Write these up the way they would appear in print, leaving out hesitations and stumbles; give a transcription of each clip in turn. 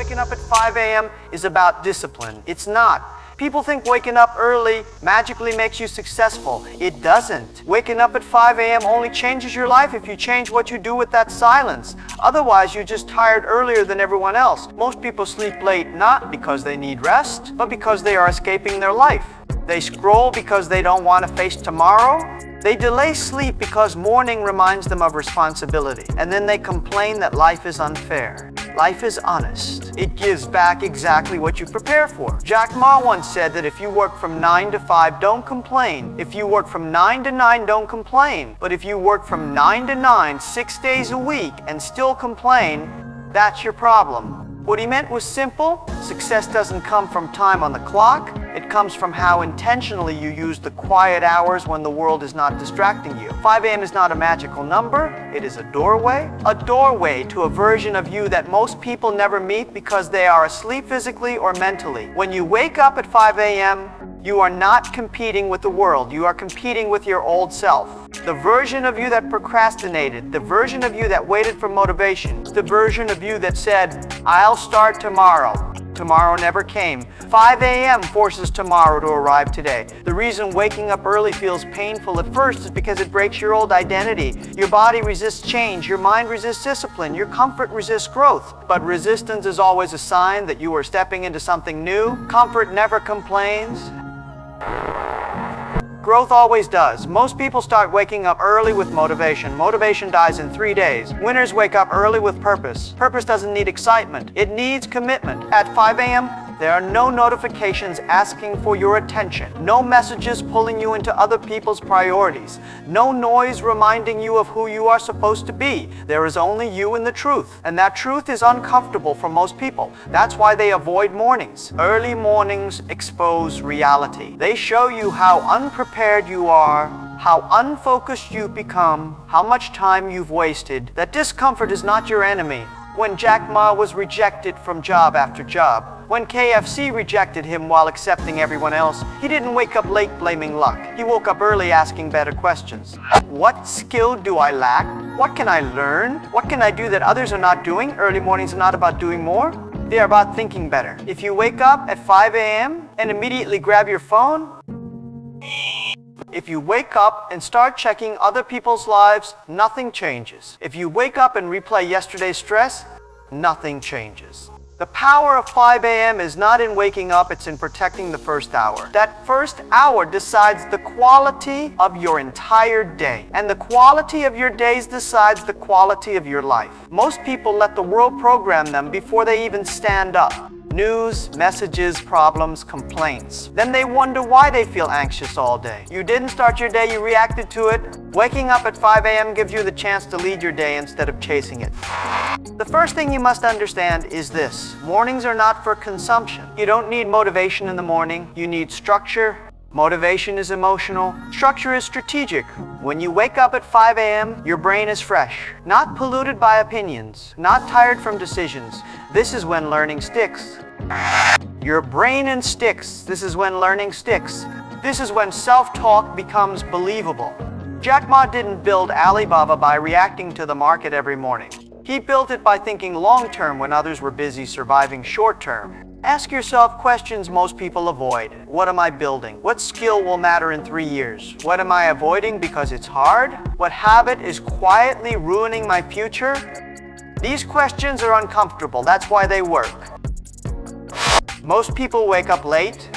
waking up at 5 a.m. is about discipline. It's not. People think waking up early magically makes you successful. It doesn't. Waking up at 5 a.m. only changes your life if you change what you do with that silence. Otherwise, you're just tired earlier than everyone else. Most people sleep late not because they need rest, but because they are escaping their life. They scroll because they don't want to face tomorrow. They delay sleep because morning reminds them of responsibility. And then they complain that life is unfair. Life is honest. It gives back exactly what you prepare for. Jack Ma once said that if you work from 9 to 5, don't complain. If you work from 9 to 9, don't complain. But if you work from 9 to 9, 6 days a week, and still complain, that's your problem. What he meant was simple. Success doesn't come from time on the clock. It comes from how intentionally you use the quiet hours when the world is not distracting you. 5 a.m. is not a magical number. It is a doorway to a version of you that most people never meet because they are asleep physically or mentally. When you wake up at 5 a.m., you are not competing with the world. You are competing with your old self. The version of you that procrastinated, the version of you that waited for motivation, the version of you that said, I'll start tomorrow. Tomorrow never came. 5 a.m. forces tomorrow to arrive today. The reason waking up early feels painful at first is because it breaks your old identity. Your body resists change. Your mind resists discipline. Your comfort resists growth. But resistance is always a sign that you are stepping into something new. Comfort never complains. Growth always does. Most people start waking up early with motivation. Motivation dies in 3 days. Winners wake up early with purpose. Purpose doesn't need excitement. It needs commitment. At 5 a.m., there are no notifications asking for your attention. No messages pulling you into other people's priorities. No noise reminding you of who you are supposed to be. There is only you and the truth. And that truth is uncomfortable for most people. That's why they avoid mornings. Early mornings expose reality. They show you how unprepared you are, how unfocused you've become, how much time you've wasted. That discomfort is not your enemy. When Jack Ma was rejected from job after job, when KFC rejected him while accepting everyone else, he didn't wake up late blaming luck. He woke up early asking better questions. What skill do I lack? What can I learn? What can I do that others are not doing? Early mornings are not about doing more. They are about thinking better. If you wake up at 5 a.m. and immediately grab your phone, if you wake up and start checking other people's lives, nothing changes. If you wake up and replay yesterday's stress, nothing changes. The power of 5 a.m. is not in waking up, it's in protecting the first hour. That first hour decides the quality of your entire day. And the quality of your days decides the quality of your life. Most people let the world program them before they even stand up. News, messages, problems, complaints. Then they wonder why they feel anxious all day. You didn't start your day, you reacted to it. Waking up at 5 a.m. gives you the chance to lead your day instead of chasing it. The first thing you must understand is this. Mornings are not for consumption. You don't need motivation in the morning. You need structure. Motivation is emotional. Structure is strategic. When you wake up at 5 a.m., your brain is fresh, not polluted by opinions, not tired from decisions. This is when learning sticks. Your brain and sticks. This is when learning sticks. This is when self-talk becomes believable. Jack Ma didn't build Alibaba by reacting to the market every morning. He built it by thinking long-term when others were busy surviving short-term. Ask yourself questions most people avoid. What am I building? What skill will matter in 3 years? What am I avoiding because it's hard? What habit is quietly ruining my future? These questions are uncomfortable. That's why they work. Most people wake up late.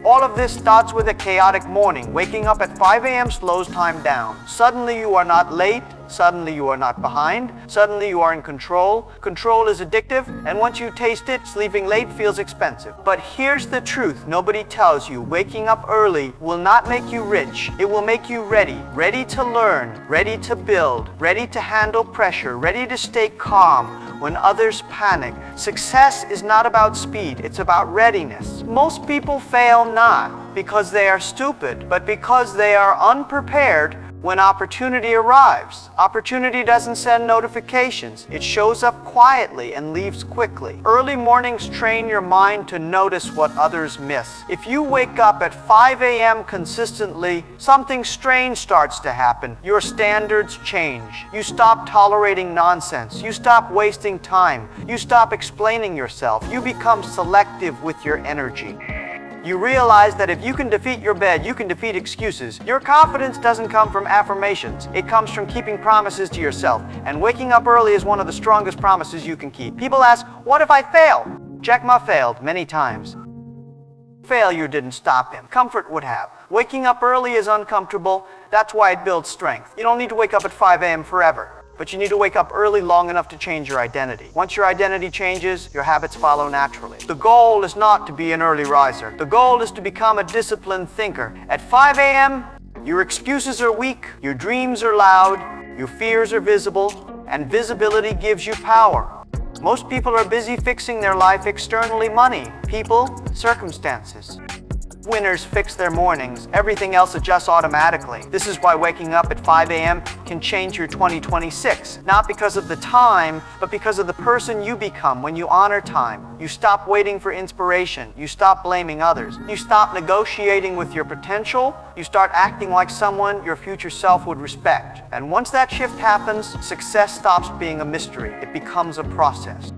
All of this starts with a chaotic morning. Waking up at 5 a.m. slows time down. Suddenly you are not late. Suddenly you are not behind. Suddenly you are in control. Control is addictive, and once you taste it, sleeping late feels expensive. But here's the truth nobody tells you. Waking up early will not make you rich. It will make you ready. Ready to learn, ready to build, ready to handle pressure, ready to stay calm when others panic. Success is not about speed, it's about readiness. Most people fail not because they are stupid, but because they are unprepared When opportunity arrives, opportunity doesn't send notifications. It shows up quietly and leaves quickly. Early mornings train your mind to notice what others miss. If you wake up at 5 a.m. consistently, something strange starts to happen. Your standards change. You stop tolerating nonsense. You stop wasting time. You stop explaining yourself. You become selective with your energy. You realize that if you can defeat your bed, you can defeat excuses. Your confidence doesn't come from affirmations. It comes from keeping promises to yourself. And waking up early is one of the strongest promises you can keep. People ask, what if I fail? Jack Ma failed many times. Failure didn't stop him. Comfort would have. Waking up early is uncomfortable. That's why it builds strength. You don't need to wake up at 5 a.m. forever. But you need to wake up early long enough to change your identity. Once your identity changes, your habits follow naturally. The goal is not to be an early riser. The goal is to become a disciplined thinker. At 5 a.m., your excuses are weak, your dreams are loud, your fears are visible, and visibility gives you power. Most people are busy fixing their life externally: money, people, circumstances. Winners fix their mornings. Everything else adjusts automatically. This is why waking up at 5 a.m. can change your 2026. Not because of the time, but because of the person you become when you honor time. You stop waiting for inspiration. You stop blaming others. You stop negotiating with your potential. You start acting like someone your future self would respect. And once that shift happens, success stops being a mystery. It becomes a process.